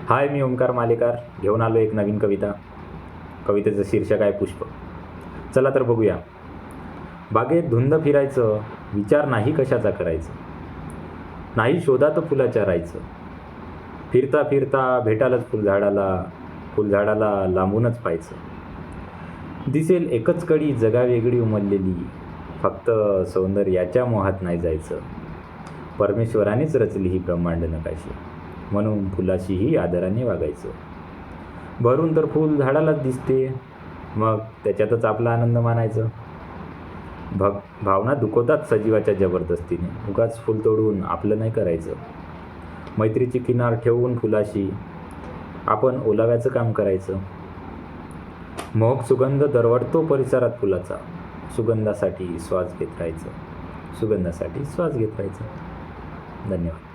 हाय, मी ओंकार मालेकार घेऊन आलो एक नवीन कविता. कवितेचं शीर्षक आहे पुष्प. चला तर बघूया. बागेत धुंद फिरायचं, विचार नाही कशाचा करायचं, नाही शोधात फुलाच्या राहायचं. फिरता फिरता भेटालच फुलझाडाला लांबूनच पाहायचं. दिसेल एकच कडी जगा वेगळी उमललेली, फक्त सौंदर्याच्या मोहात नाही जायचं. परमेश्वरानेच रचली ही ब्रह्मांड नकाशी, म्हणून फुलाशीही आदराने वागायचं. भरून तर फूल झाडालाच दिसते, मग त्याच्यातच आपला आनंद मानायचं. भावना दुखवतात सजीवाच्या जबरदस्तीने, उगाच फूल तोडून आपलं नाही करायचं. मैत्रीची किनार ठेवून फुलाशी आपण ओलाव्याचं काम करायचं. मोहक सुगंध दरवळतो परिसरात फुलाचा, सुगंधासाठी श्वास घेत राहायचं. धन्यवाद.